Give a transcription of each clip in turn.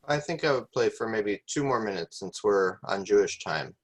I think I would play for maybe 2 more minutes since we're on Jewish time.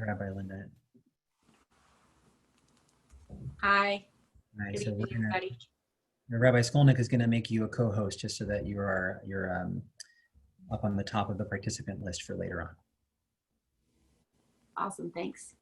Rabbi Lament. Hi. Right, Good so evening, everybody. Rabbi Skolnick is going to make you a co-host just so that you're up on the top of the participant list for later on. Awesome, thanks.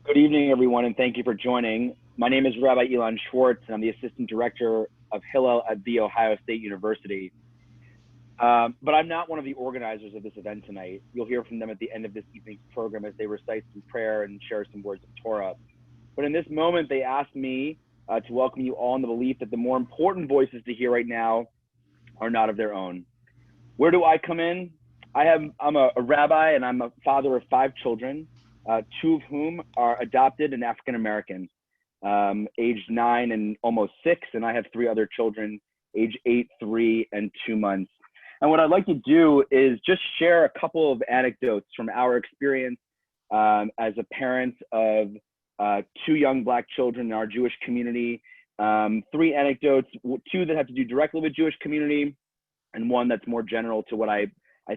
Good evening, everyone, and thank you for joining. My name is Rabbi Elon Schwartz, and I'm the Assistant Director of Hillel at The Ohio State University. But I'm not one of the organizers of this event tonight. You'll hear from them at the end of this evening's program as they recite some prayer and share some words of Torah. But in this moment, they asked me to welcome you all in the belief that the more important voices to hear right now are not of their own. Where do I come in? I'm a rabbi, and I'm a father of 5 children. 2 of whom are adopted and African American, aged 9 and almost 6, and I have 3 other children, age 8, 3, and 2 months. And what I'd like to do is just share a couple of anecdotes from our experience as a parent of 2 young Black children in our Jewish community. 3 anecdotes, 2 that have to do directly with Jewish community, and 1 that's more general to what I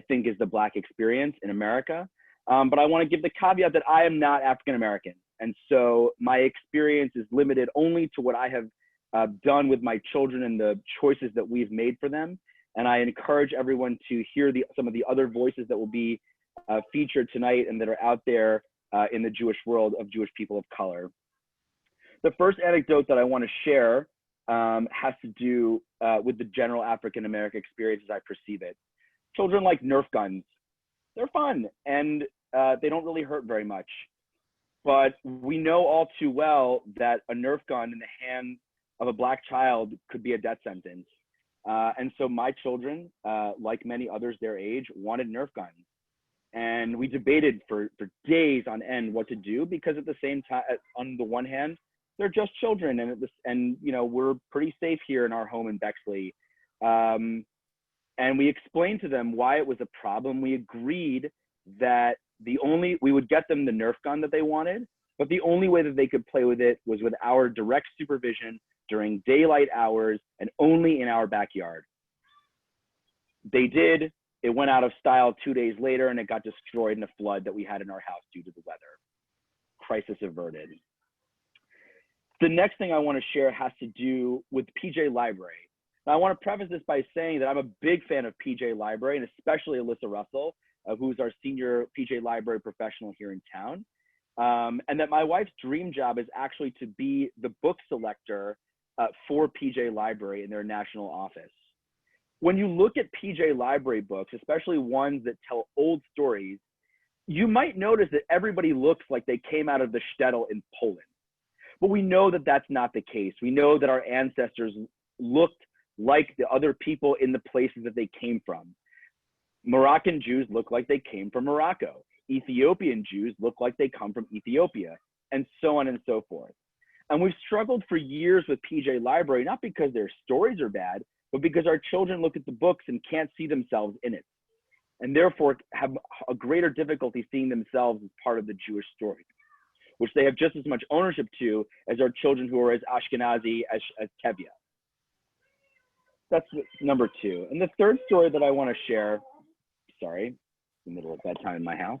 think is the Black experience in America. But I want to give the caveat that I am not African American. And so my experience is limited only to what I have done with my children and the choices that we've made for them. And I encourage everyone to hear some of the other voices that will be featured tonight and that are out there in the Jewish world of Jewish people of color. The first anecdote that I want to share has to do with the general African American experience as I perceive it. Children like Nerf guns. They're fun and they don't really hurt very much. But we know all too well that a Nerf gun in the hand of a Black child could be a death sentence. And so my children, like many others their age, wanted Nerf guns. And we debated for days on end what to do, because at the same time, on the one hand, they're just children, and you know, we're pretty safe here in our home in Bexley. And we explained to them why it was a problem. We agreed that we would get them the Nerf gun that they wanted, but the only way that they could play with it was with our direct supervision during daylight hours and only in our backyard. They did. It went out of style 2 days later, and it got destroyed in a flood that we had in our house due to the weather. Crisis averted. The next thing I want to share has to do with PJ Library. Now, I want to preface this by saying that I'm a big fan of PJ Library, and especially Alyssa Russell, who's our senior PJ Library professional here in town. And that my wife's dream job is actually to be the book selector for PJ Library in their national office. When you look at PJ Library books, especially ones that tell old stories, you might notice that everybody looks like they came out of the shtetl in Poland. But we know that that's not the case. We know that our ancestors looked like the other people in the places that they came from. Moroccan Jews look like they came from Morocco. Ethiopian Jews look like they come from Ethiopia, and so on and so forth. And we've struggled for years with PJ Library, not because their stories are bad, but because our children look at the books and can't see themselves in it, and therefore have a greater difficulty seeing themselves as part of the Jewish story, which they have just as much ownership to as our children who are as Ashkenazi as Tevye. That's number two. And the third story that I want to share, sorry, in the middle of bedtime in my house.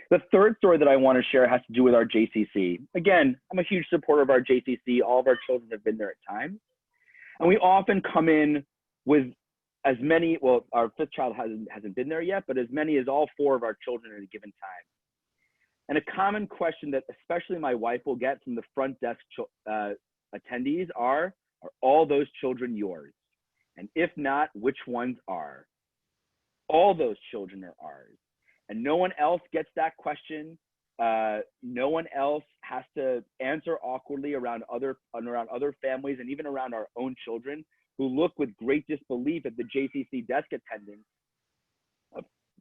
The third story that I want to share has to do with our JCC. Again, I'm a huge supporter of our JCC. All of our children have been there at times. And we often come in with as many, well, our fifth child hasn't been there yet, but as many as all four of our children at a given time. And a common question that especially my wife will get from the front desk attendees are all those children yours? And if not, which ones are? All those children are ours. And no one else gets that question. No one else has to answer awkwardly around other families and even around our own children who look with great disbelief at the JCC desk attendant.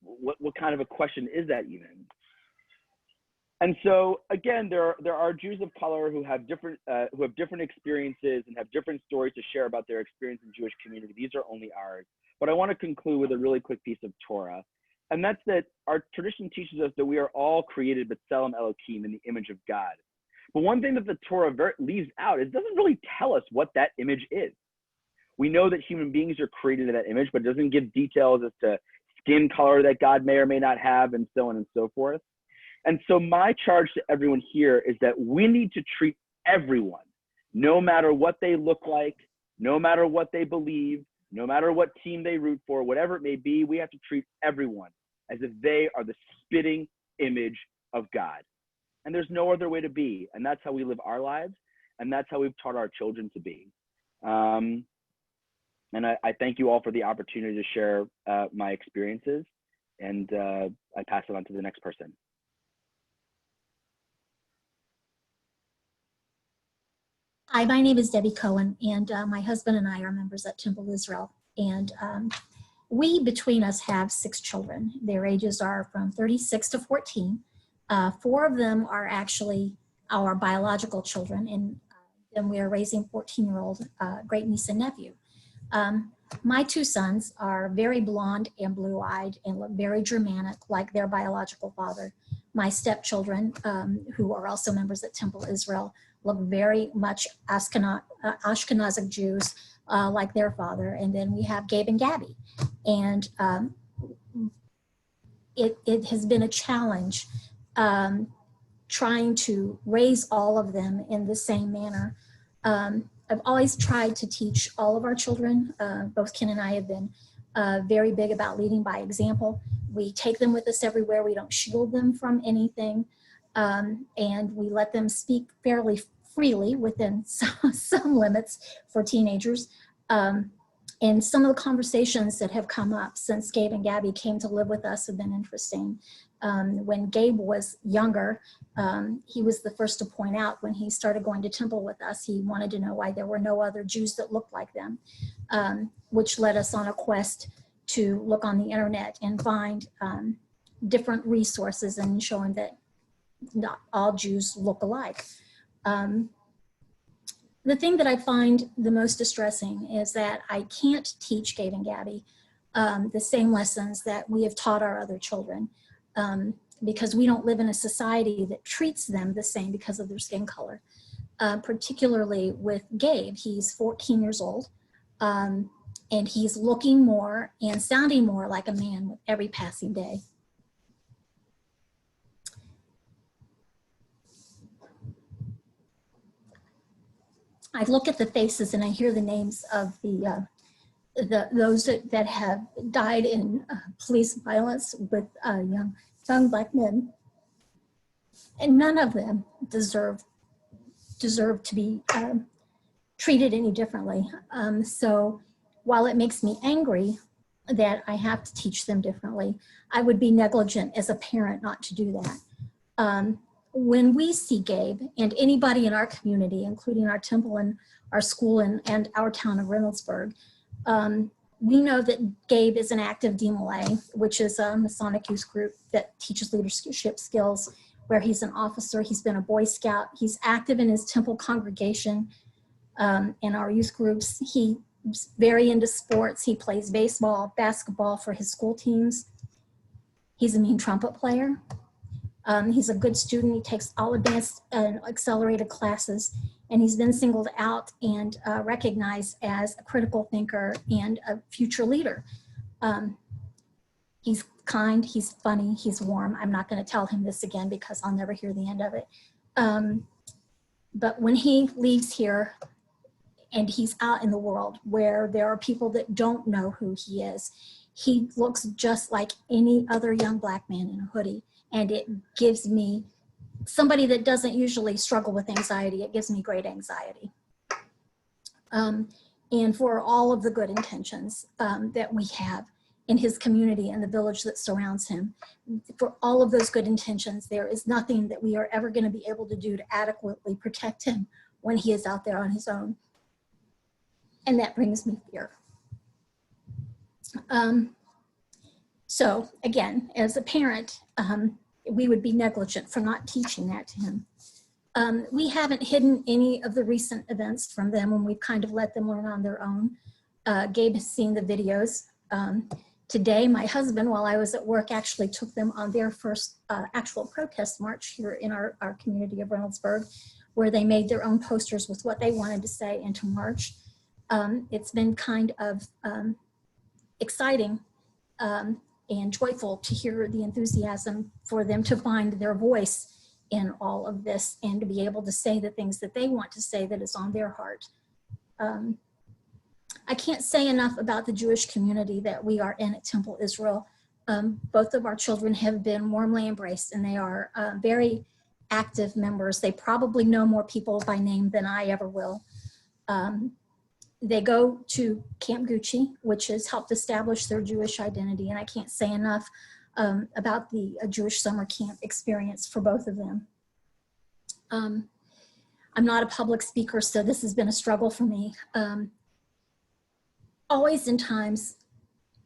What kind of a question is that even? And so again, there are Jews of color who have different experiences and have different stories to share about their experience in Jewish community. These are only ours. But I want to conclude with a really quick piece of Torah. And that's that our tradition teaches us that we are all created b'tselem Elohim, in the image of God. But one thing that the Torah leaves out is it doesn't really tell us what that image is. We know that human beings are created in that image, but it doesn't give details as to skin color that God may or may not have, and so on and so forth. And so my charge to everyone here is that we need to treat everyone, no matter what they look like, no matter what they believe, no matter what team they root for, whatever it may be, we have to treat everyone as if they are the spitting image of God. And there's no other way to be. And that's how we live our lives. And that's how we've taught our children to be. And I thank you all for the opportunity to share my experiences. And I pass it on to the next person. Hi, my name is Debbie Cohen, and my husband and I are members at Temple Israel. And we, between us, have 6 children. Their ages are from 36 to 14. 4 of them are actually our biological children, and then we are raising 14-year-old great niece and nephew. My 2 sons are very blonde and blue-eyed and look very Germanic, like their biological father. My stepchildren, who are also members at Temple Israel, look very much Ashkenazic Jews, like their father. And then we have Gabe and Gabby. And it has been a challenge trying to raise all of them in the same manner. I've always tried to teach all of our children. Both Ken and I have been very big about leading by example. We take them with us everywhere. We don't shield them from anything. And we let them speak fairly freely within some limits for teenagers. And some of the conversations that have come up since Gabe and Gabby came to live with us have been interesting. When Gabe was younger, he was the first to point out when he started going to temple with us, he wanted to know why there were no other Jews that looked like them, which led us on a quest to look on the internet and find different resources and show him that not all Jews look alike. The thing that I find the most distressing is that I can't teach Gabe and Gabby the same lessons that we have taught our other children because we don't live in a society that treats them the same because of their skin color. Particularly with Gabe, he's 14 years old and he's looking more and sounding more like a man with every passing day. I look at the faces and I hear the names of those that have died in police violence with young black men. and none of them deserve to be treated any differently. So while it makes me angry that I have to teach them differently, I would be negligent as a parent not to do that. When we see Gabe and anybody in our community, including our temple and our school and our town of Reynoldsburg, we know that Gabe is an active DMLA, which is a Masonic youth group that teaches leadership skills, where he's an officer, he's been a Boy Scout, he's active in his temple congregation, in our youth groups. He's very into sports. He plays baseball, basketball for his school teams. He's a mean trumpet player. He's a good student. He takes all advanced and accelerated classes, and he's been singled out and recognized as a critical thinker and a future leader. He's kind, he's funny, he's warm. I'm not going to tell him this again because I'll never hear the end of it. But when he leaves here and he's out in the world where there are people that don't know who he is, he looks just like any other young Black man in a hoodie. And it gives me, somebody that doesn't usually struggle with anxiety, it gives me great anxiety. And for all of the good intentions that we have in his community and the village that surrounds him, for all of those good intentions, there is nothing that we are ever going to be able to do to adequately protect him when he is out there on his own. And that brings me fear. So again, as a parent, we would be negligent for not teaching that to him. We haven't hidden any of the recent events from them, and we've kind of let them learn on their own. Gabe has seen the videos. Today, my husband, while I was at work, actually took them on their first actual protest march here in our community of Reynoldsburg, where they made their own posters with what they wanted to say and to march. It's been kind of exciting and joyful to hear the enthusiasm for them to find their voice in all of this and to be able to say the things that they want to say that is on their heart. I can't say enough about the Jewish community that we are in at Temple Israel. Both of our children have been warmly embraced, and they are very active members. They probably know more people by name than I ever will. They go to Camp Gucci, which has helped establish their Jewish identity, and I can't say enough about the Jewish summer camp experience for both of them. I'm not a public speaker, so this has been a struggle for me. Always in times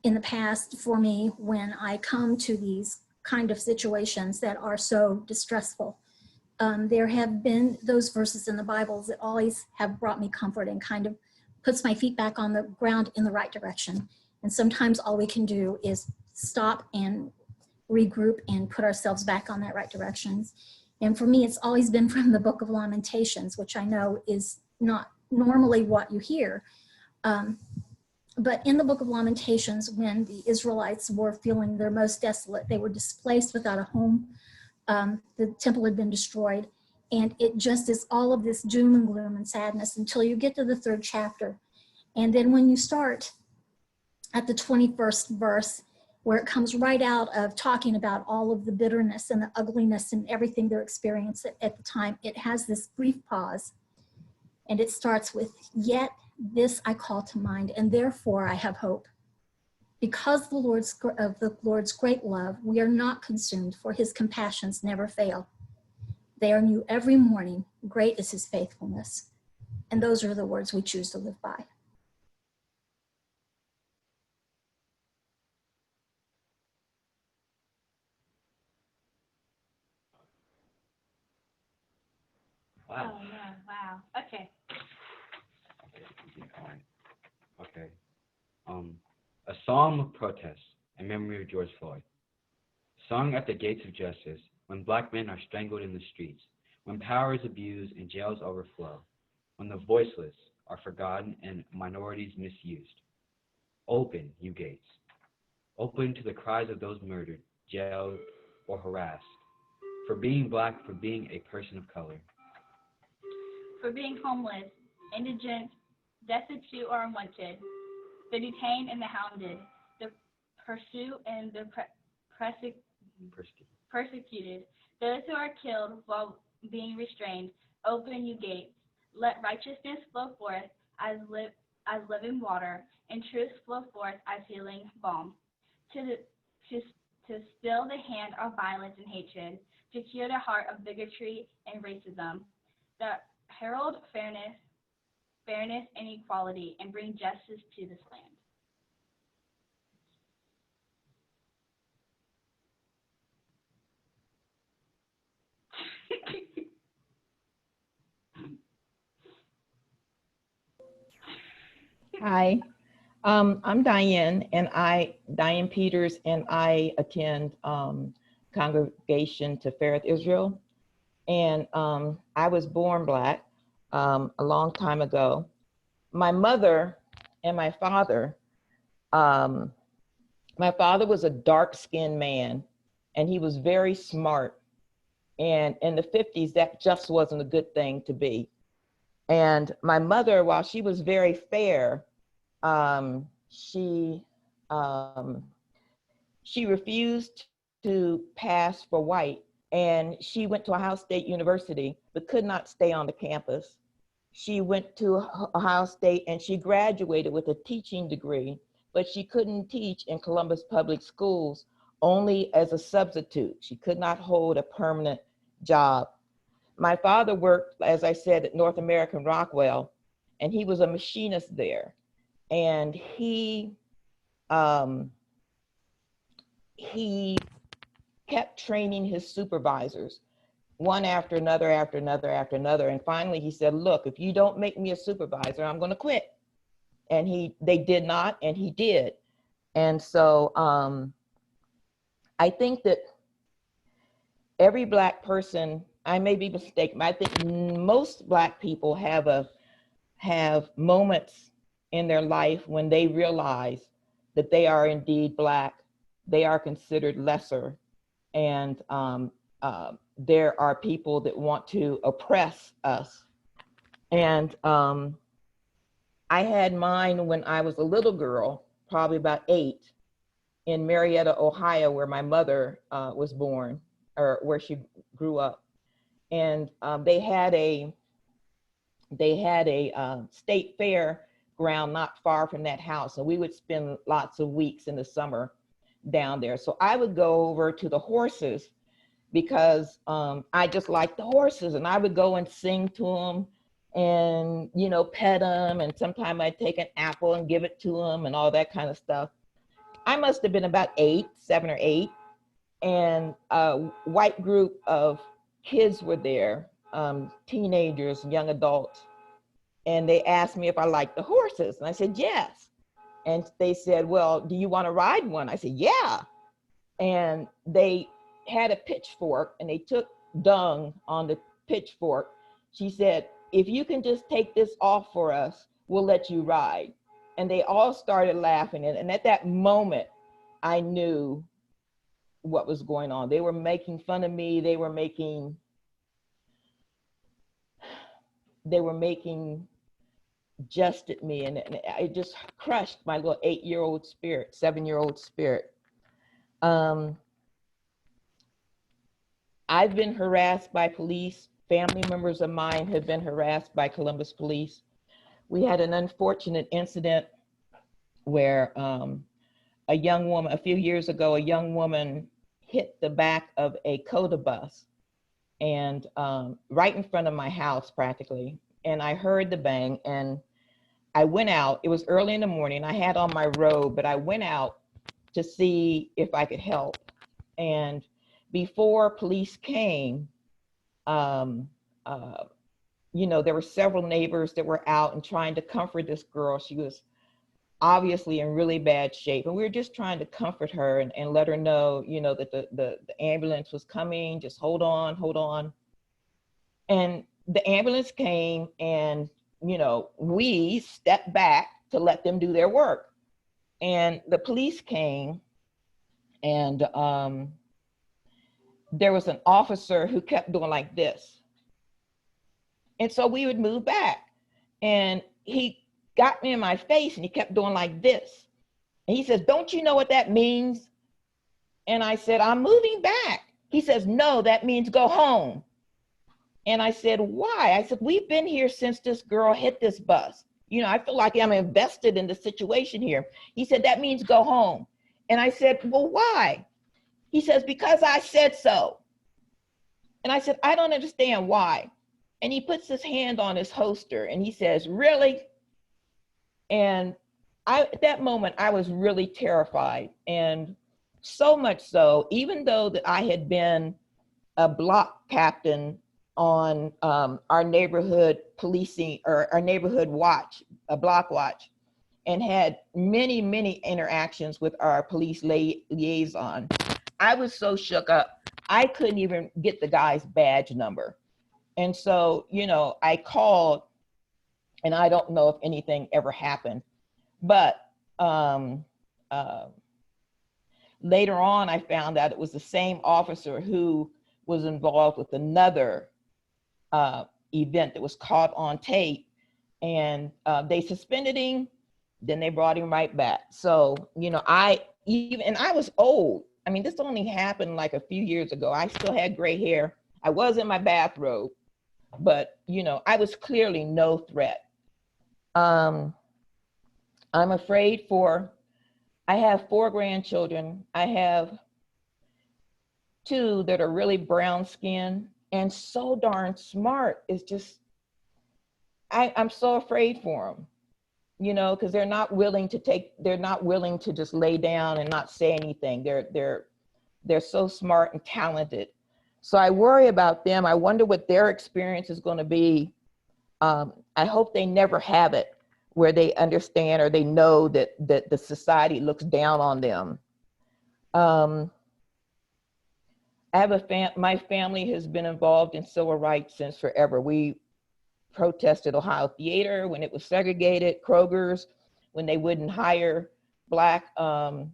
in the past for me when I come to these kind of situations that are so distressful, there have been those verses in the Bible that always have brought me comfort and kind of puts my feet back on the ground in the right direction. And sometimes all we can do is stop and regroup and put ourselves back on that right direction. And for me, it's always been from the Book of Lamentations, which I know is not normally what you hear. But in the Book of Lamentations, when the Israelites were feeling their most desolate, they were displaced without a home. The temple had been destroyed. And it just is all of this doom and gloom and sadness until you get to the 3rd chapter. And then when you start at the 21st verse, where it comes right out of talking about all of the bitterness and the ugliness and everything they're experiencing at the time, it has this brief pause. And it starts with, "Yet this I call to mind, and therefore I have hope. Because of the Lord's great love, we are not consumed, for his compassions never fail. They are new every morning. Great is his faithfulness." And those are the words we choose to live by. Wow. Oh, man. Wow. Okay. All right. Okay. A psalm of protest in memory of George Floyd. Sung at the gates of justice, when Black men are strangled in the streets, when power is abused and jails overflow, when the voiceless are forgotten and minorities misused. Open, you gates. Open to the cries of those murdered, jailed, or harassed, for being Black, for being a person of color. For being homeless, indigent, destitute, or unwanted, the detained and the hounded, the pursued and the persecuted, Those who are killed while being restrained, open you gates. Let righteousness flow forth as living water, and truth flow forth as healing balm. To still the hand of violence and hatred, to cure the heart of bigotry and racism, that herald fairness and equality, and bring justice to this land. Hi, I'm Diane Peters, and I attend Congregation Tifereth Israel. And I was born Black a long time ago. My mother and my father was a dark-skinned man, and he was very smart. And in the 50s, that just wasn't a good thing to be. And my mother, while she was very fair, she refused to pass for white, and she went to Ohio State University, but could not stay on the campus. She went to Ohio State and she graduated with a teaching degree, but she couldn't teach in Columbus Public Schools, only as a substitute. She could not hold a permanent job. My father worked, as I said, at North American Rockwell, and he was a machinist there. And he kept training his supervisors, one after another, after another, after another. And finally he said, look, if you don't make me a supervisor, I'm gonna quit. And they did not, and he did. And so I think that every Black person, I may be mistaken, but I think most Black people have moments in their life when they realize that they are indeed Black, they are considered lesser, and there are people that want to oppress us. And I had mine when I was a little girl, probably about 8, in Marietta, Ohio, where my mother was born, or where she grew up. And they had a state fair ground not far from that house, and we would spend lots of weeks in the summer down there. So I would go over to the horses because I just liked the horses, and I would go and sing to them and, you know, pet them, and sometimes I'd take an apple and give it to them and all that kind of stuff. I must have been about 7 or 8, and a white group of kids were there, teenagers, young adults, and they asked me if I liked the horses, and I said yes. And they said, well, do you want to ride one? I said, yeah. And they had a pitchfork, and they took dung on the pitchfork. She said, if you can just take this off for us, we'll let you ride. And they all started laughing. And at that moment, I knew what was going on. They were making fun of me. They were making just at me, and it just crushed my little 8-year-old spirit, 7-year-old spirit. I've been harassed by police. Family members of mine have been harassed by Columbus police. We had an unfortunate incident where a young woman, a few years ago, a young woman hit the back of a CODA bus, and right in front of my house practically. And I heard the bang, and I went out. It was early in the morning. I had on my robe, but I went out to see if I could help. And before police came, you know, there were several neighbors that were out and trying to comfort this girl. She was obviously in really bad shape, and we were just trying to comfort her and let her know, you know, that the ambulance was coming. Just hold on, hold on. And the ambulance came, and, you know, we stepped back to let them do their work. And the police came, and there was an officer who kept doing like this. And so we would move back, and he got me in my face, and he kept doing like this. And he says, don't you know what that means? And I said, I'm moving back. He says, no, that means go home. And I said, why? I said, we've been here since this girl hit this bus. You know, I feel like I'm invested in the situation here. He said, that means go home. And I said, well, why? He says, because I said so. And I said, I don't understand why. And he puts his hand on his holster and he says, really? And at that moment, I was really terrified. And so much so, even though that I had been a block captain on our neighborhood policing, or our neighborhood watch, a block watch, and had many, many interactions with our police liaison, I was so shook up, I couldn't even get the guy's badge number. And so, you know, I called, and I don't know if anything ever happened, but later on, I found out it was the same officer who was involved with another event that was caught on tape, and they suspended him, then they brought him right back. So, you know, I was old. I mean, this only happened like a few years ago. I still had gray hair. I was in my bathrobe, but, you know, I was clearly no threat. I'm afraid I have 4 grandchildren. I have 2 that are really brown skinned and so darn smart. It's just, I'm so afraid for them, you know, because they're not willing to just lay down and not say anything. They're so smart and talented. So I worry about them. I wonder what their experience is going to be. I hope they never have it, where they understand or they know that the society looks down on them. I have my family has been involved in civil rights since forever. We protested Ohio Theater when it was segregated, Kroger's when they wouldn't hire Black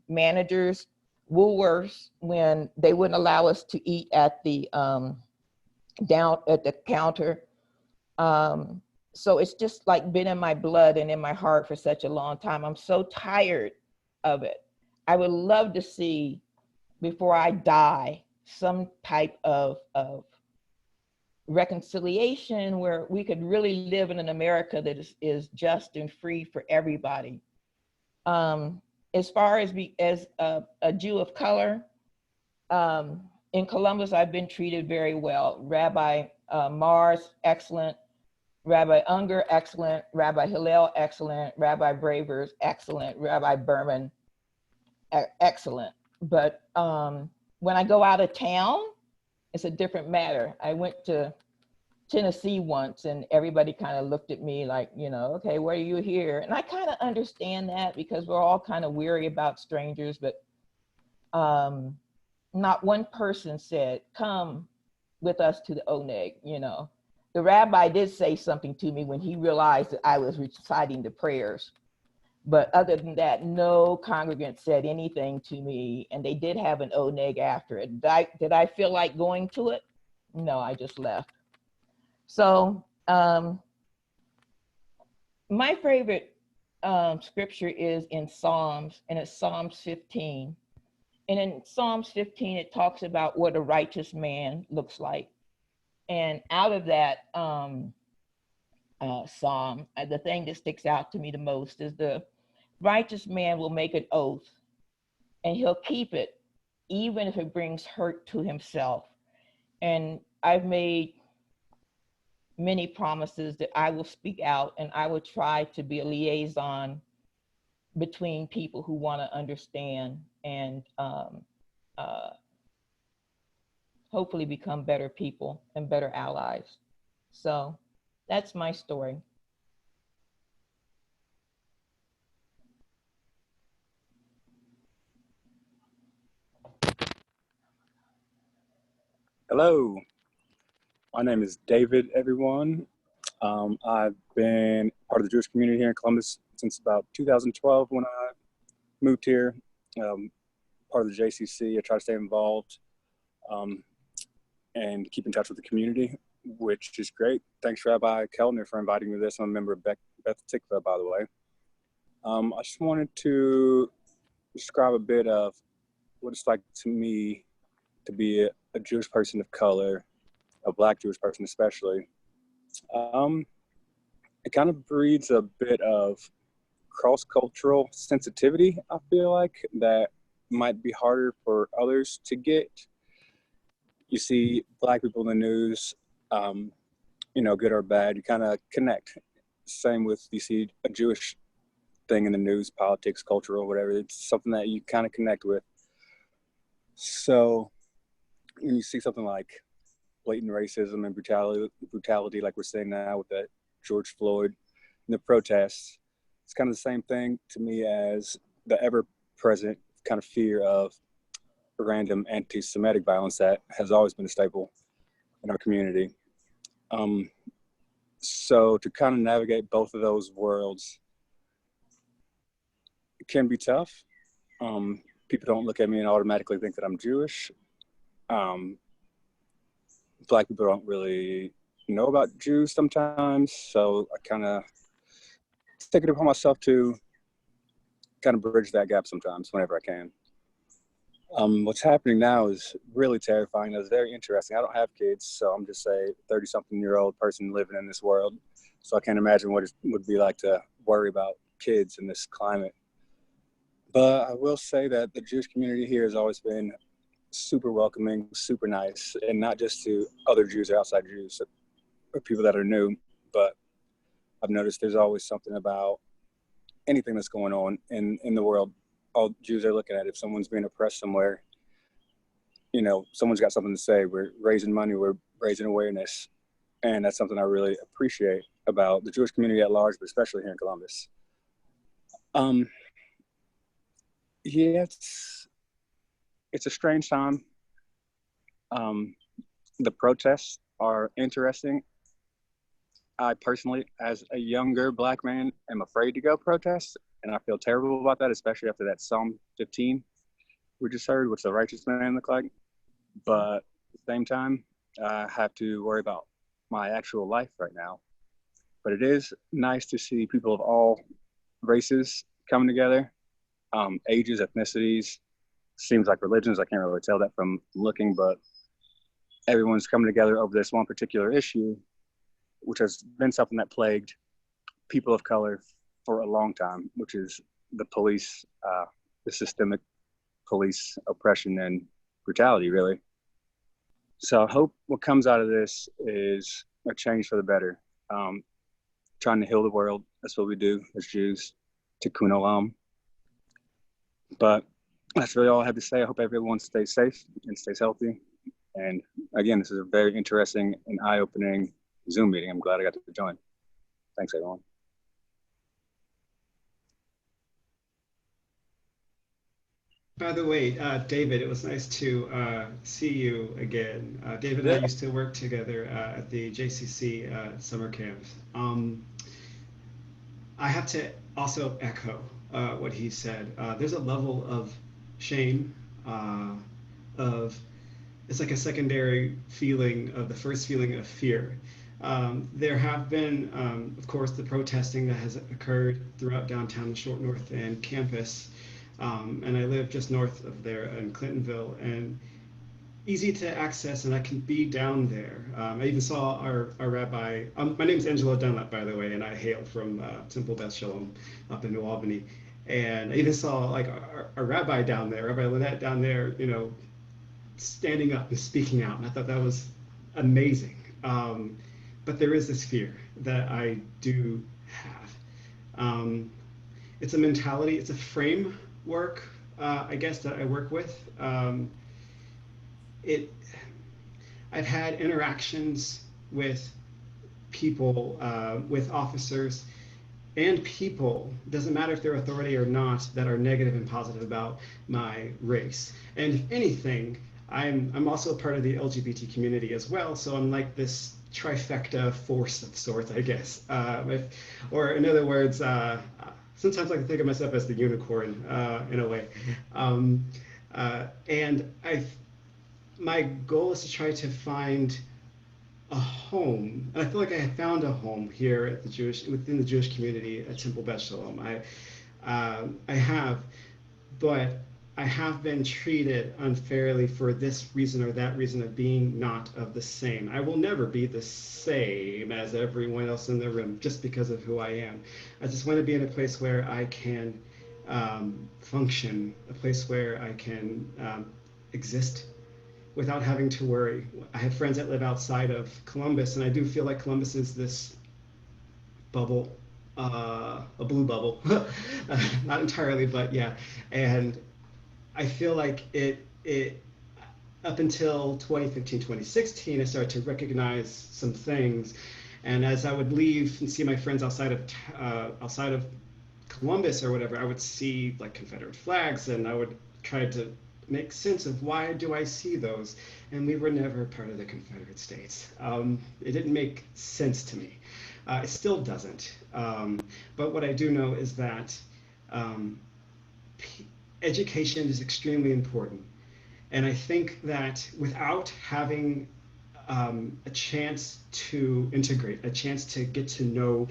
managers, Woolworths when they wouldn't allow us to eat at the down at the counter. So it's just like been in my blood and in my heart for such a long time. I'm so tired of it. I would love to see, before I die, some type of reconciliation where we could really live in an America that is just and free for everybody. As far as a Jew of color, in Columbus, I've been treated very well. Rabbi Mars, excellent. Rabbi Unger, excellent. Rabbi Hillel, excellent. Rabbi Bravers, excellent. Rabbi Berman, excellent. But when I go out of town, it's a different matter. I went to Tennessee once and everybody kind of looked at me like, you know, okay, why are you here? And I kind of understand that because we're all kind of weary about strangers, but not one person said, come with us to the Oneg, you know. The rabbi did say something to me when he realized that I was reciting the prayers. But other than that, no congregant said anything to me, and they did have an Oneg after it. Did I feel like going to it? No, I just left. So my favorite scripture is in Psalms, and it's Psalms 15. And in Psalms 15, it talks about what a righteous man looks like. And out of that psalm, the thing that sticks out to me the most is the righteous man will make an oath and he'll keep it, even if it brings hurt to himself. And I've made many promises that I will speak out and I will try to be a liaison between people who want to understand and hopefully become better people and better allies. So that's my story. Hello, my name is David, everyone. I've been part of the Jewish community here in Columbus since about 2012 when I moved here. Part of the JCC, I try to stay involved and keep in touch with the community, which is great. Thanks, Rabbi Kellner, for inviting me to this. I'm a member of Beth Tikva, by the way. I just wanted to describe a bit of what it's like to me to be a Jewish person of color, a Black Jewish person especially, it kind of breeds a bit of cross-cultural sensitivity, I feel like, that might be harder for others to get. You see Black people in the news, good or bad, you kind of connect. Same with, you see a Jewish thing in the news, politics, cultural, whatever, it's something that you kind of connect with. So when you see something like blatant racism and brutality like we're seeing now with that George Floyd and the protests, it's kind of the same thing to me as the ever-present kind of fear of random anti-Semitic violence that has always been a staple in our community. So to kind of navigate both of those worlds, it can be tough. People don't look at me and automatically think that I'm Jewish. Black people don't really know about Jews sometimes, so I kind of take it upon myself to kind of bridge that gap sometimes whenever I can. What's happening now is really terrifying. It's very interesting. I don't have kids, so I'm just a 30-something-year-old person living in this world. So I can't imagine what it would be like to worry about kids in this climate. But I will say that the Jewish community here has always been super welcoming, super nice, and not just to other Jews or outside Jews or people that are new, but I've noticed there's always something about anything that's going on in the world. All Jews are looking at. If someone's being oppressed somewhere, someone's got something to say. We're raising money, we're raising awareness. And that's something I really appreciate about the Jewish community at large, but especially here in Columbus. Yeah, it's a strange time. The protests are interesting. I personally, as a younger Black man, am afraid to go protest, and I feel terrible about that, especially after that Psalm 15 we just heard, what's the righteous man look like? But at the same time, I have to worry about my actual life right now. But it is nice to see people of all races coming together, ages, ethnicities, seems like religions. I can't really tell that from looking, but everyone's coming together over this one particular issue, which has been something that plagued people of color for a long time, which is the police, the systemic police oppression and brutality, really. So I hope what comes out of this is a change for the better. Trying to heal the world, that's what we do as Jews, tikkun olam. But that's really all I have to say. I hope everyone stays safe and stays healthy. And again, this is a very interesting and eye-opening Zoom meeting. I'm glad I got to join. Thanks, everyone. By the way, David, it was nice to see you again. David and I used to work together at the JCC summer camp. I have to also echo what he said. There's a level of shame, it's like a secondary feeling of the first feeling of fear. There have been, of course, the protesting that has occurred throughout downtown, the Short North End campus. And I live just north of there in Clintonville, and easy to access, and I can be down there. I even saw our rabbi, my name is Angelo Dunlap, by the way, and I hail from Temple Beth Shalom up in New Albany. And I even saw like our rabbi down there, Rabbi Lament down there, standing up and speaking out. And I thought that was amazing. But there is this fear that I do have. It's a mentality, it's a framework, I guess, that I work with. I've had interactions with people, with officers and people, doesn't matter if they're authority or not, that are negative and positive about my race. And if anything, I'm also a part of the LGBT community as well, so I'm like this trifecta force of sorts, I guess. Or in other words, sometimes I can think of myself as the unicorn in a way. And my goal is to try to find a home, and I feel like I have found a home here at within the Jewish community at Temple Beth Shalom. I have, but I have been treated unfairly for this reason or that reason of being not of the same. I will never be the same as everyone else in the room just because of who I am. I just want to be in a place where I can function, a place where I can exist without having to worry. I have friends that live outside of Columbus, and I do feel like Columbus is this bubble, a blue bubble, not entirely, but yeah. And I feel like it up until 2015, 2016, I started to recognize some things. And as I would leave and see my friends outside of Columbus or whatever, I would see like Confederate flags, and I would try to make sense of why do I see those? And we were never part of the Confederate States. It didn't make sense to me. It still doesn't. But what I do know is that education is extremely important. And I think that without having a chance to integrate, a chance to get to know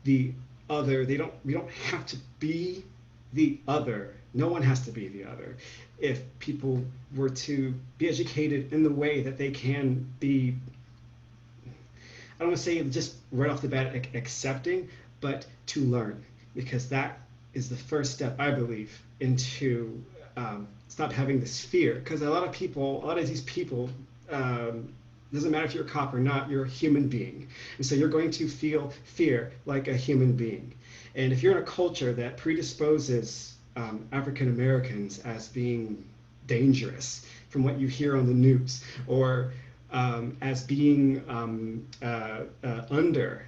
the other, we don't have to be the other. No one has to be the other. If people were to be educated in the way that they can be, I don't want to say just right off the bat accepting, but to learn, because that is the first step, I believe, into stop having this fear. Because a lot of these people, doesn't matter if you're a cop or not, you're a human being. And so you're going to feel fear like a human being. And if you're in a culture that predisposes African Americans as being dangerous from what you hear on the news, or as being under,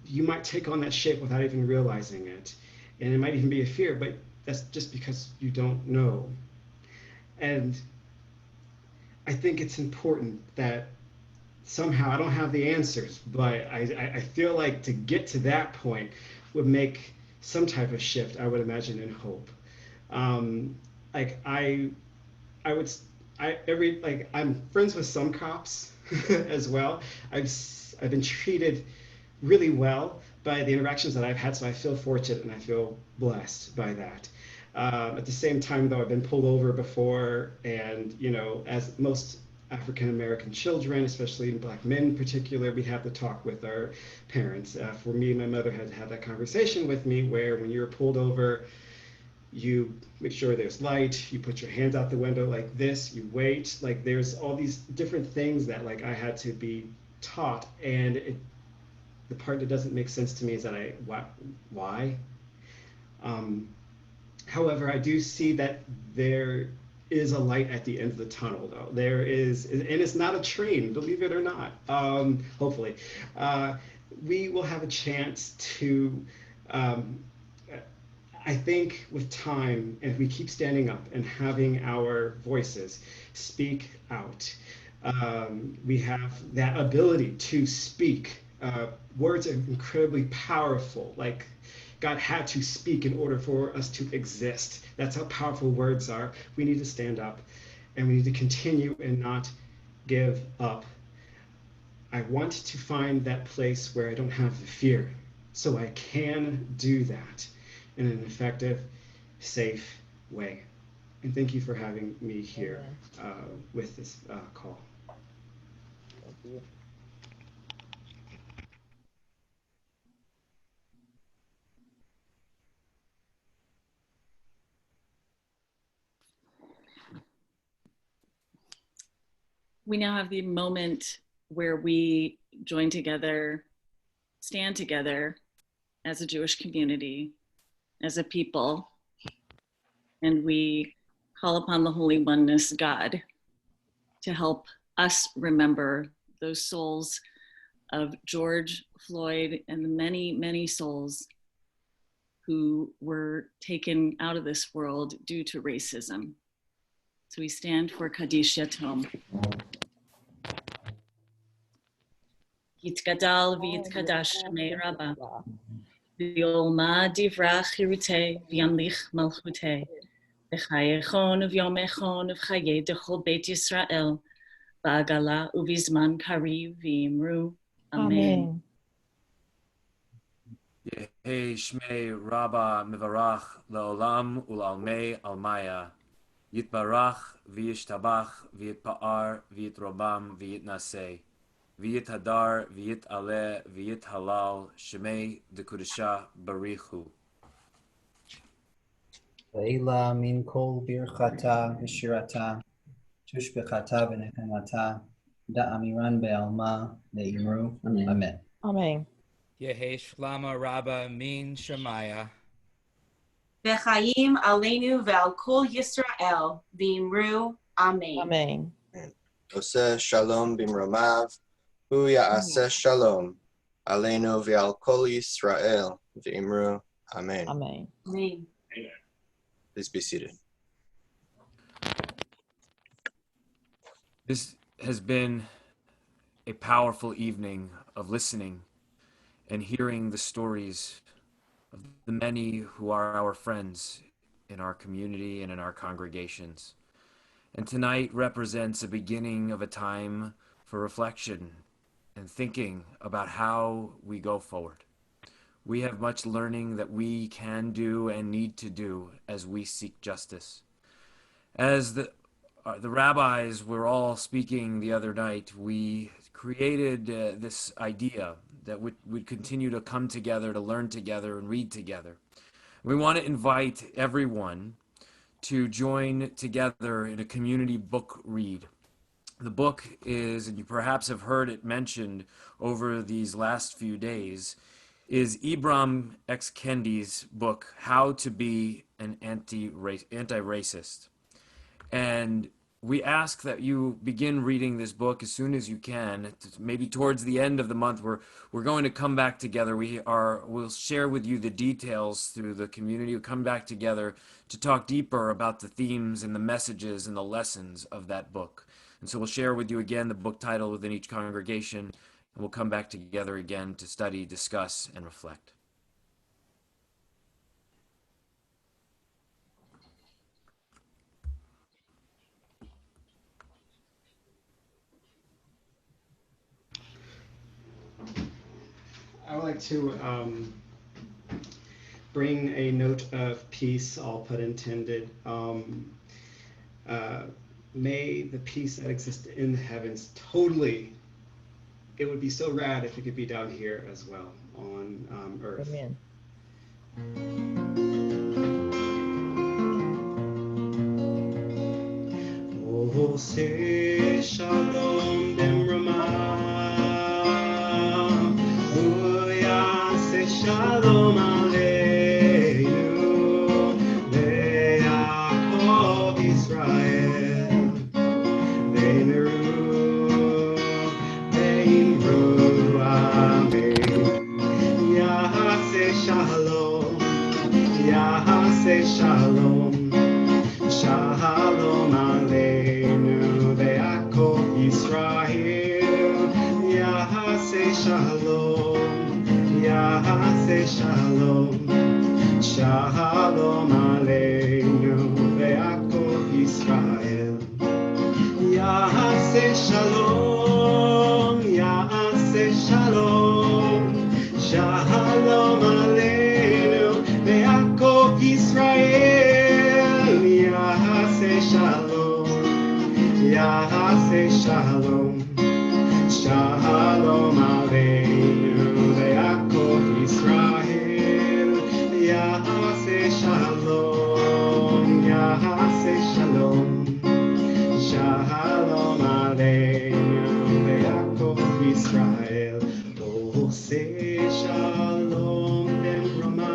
you might take on that shape without even realizing it. And it might even be a fear, but that's just because you don't know. And I think it's important that somehow, I don't have the answers, but I feel like to get to that point would make some type of shift, I would imagine, in hope. Like I'm friends with some cops as well. I've been treated really well by the interactions that I've had, so I feel fortunate and I feel blessed by that. At the same time, though, I've been pulled over before, and as most African American children, especially Black men in particular, we have to talk with our parents. For me, my mother had had that conversation with me where when you're pulled over, you make sure there's light, you put your hands out the window like this, you wait. Like there's all these different things that like I had to be taught, and the part that doesn't make sense to me is that why? However, I do see that there is a light at the end of the tunnel, though. There is, and it's not a train, believe it or not. Hopefully, we will have a chance to. I think with time, and if we keep standing up and having our voices speak out, we have that ability to speak. Words are incredibly powerful. Like God had to speak in order for us to exist. That's how powerful words are. We need to stand up, and we need to continue and not give up. I want to find that place where I don't have the fear, so I can do that in an effective, safe way. And thank you for having me here with this call. Thank you. We now have the moment where we join together, stand together as a Jewish community, as a people, and we call upon the Holy Oneness God to help us remember those souls of George Floyd and the many, many souls who were taken out of this world due to racism. So we stand for Kaddish Yatom. Yitgadal v'yitkadash Shmei Rabbah, v'yolma divrach hirutei v'yamlich malchutei, v'chayechon v'yomechon v'chaye dechol Beit Yisrael, ba'agala uvizman kariv v'imru. Amen. Yehi Shmei Rabbah Mivarach Leolam Ulalmei Almaya. Yitbarach v'yishtabach v'yitpa'ar v'yitrobam v'yitnaseh v'yithadar v'yitaleh v'yithalal shemei dekudesha barichu. Leila min kol birchata v'shirata tushbechata v'nechemata da'amiran be'alma le'imru. Amen. Amen. Yehesh Lama Rabba Min Shemaya. V'chaim aleinu ve'al kol Yisrael v'imru. Amen. Amen. Oseh shalom bimromav, hu ya'aseh shalom, aleinu v'al kol Yisrael, v'imru, amen. Amen. Amen. Please be seated. This has been a powerful evening of listening and hearing the stories of the many who are our friends in our community and in our congregations. And tonight represents a beginning of a time for reflection and thinking about how we go forward. We have much learning that we can do and need to do as we seek justice. As the rabbis were all speaking the other night, we created this idea that would continue to come together, to learn together and read together. We want to invite everyone to join together in a community book read. The book is, and you perhaps have heard it mentioned over these last few days, is Ibram X. Kendi's book, How to Be an Anti-Racist. And we ask that you begin reading this book as soon as you can. Maybe towards the end of the month, we're going to come back together. We'll share with you the details through the community. We'll come back together to talk deeper about the themes and the messages and the lessons of that book. And so we'll share with you again the book title within each congregation, and we'll come back together again to study, discuss, and reflect. I would like to bring a note of peace, all put intended. May the peace that exists in the heavens totally, it would be so rad if it could be down here as well on earth. Amen. Oh, say shalom b'mrama. Oh, yeah, say shalom aleinu. Ve'akol Yisrael. Ve'meru, ve'imru, amen. Yah, say shalom. Yah, say shalom. Shalom aleinu ve'akol Yisrael. Yahaseh shalom, Yahaseh shalom. Shalom aleinu ve'akol Yisrael. Yahaseh shalom, Yahaseh shalom. Shalom aleinu ve'akol Yisrael. Yahaseh shalom, Yahaseh shalom. Shalom aleinu ve'akol Yisrael. Yahaseh shalom, Yahaseh shalom. Shalom aleinu ve'akol Yisrael. Oh, say shalom b'mrama.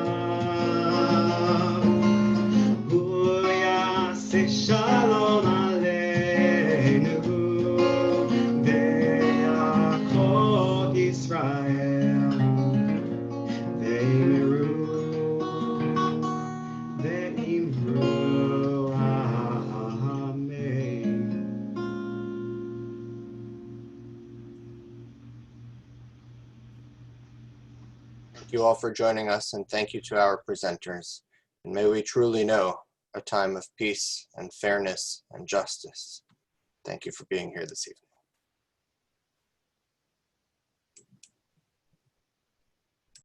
Shalom aleinu ve'akol Yisrael. Ve'imru, ve'imru, amen. Thank you all for joining us, and thank you to our presenters. And may we truly know a time of peace and fairness and justice. Thank you for being here this evening.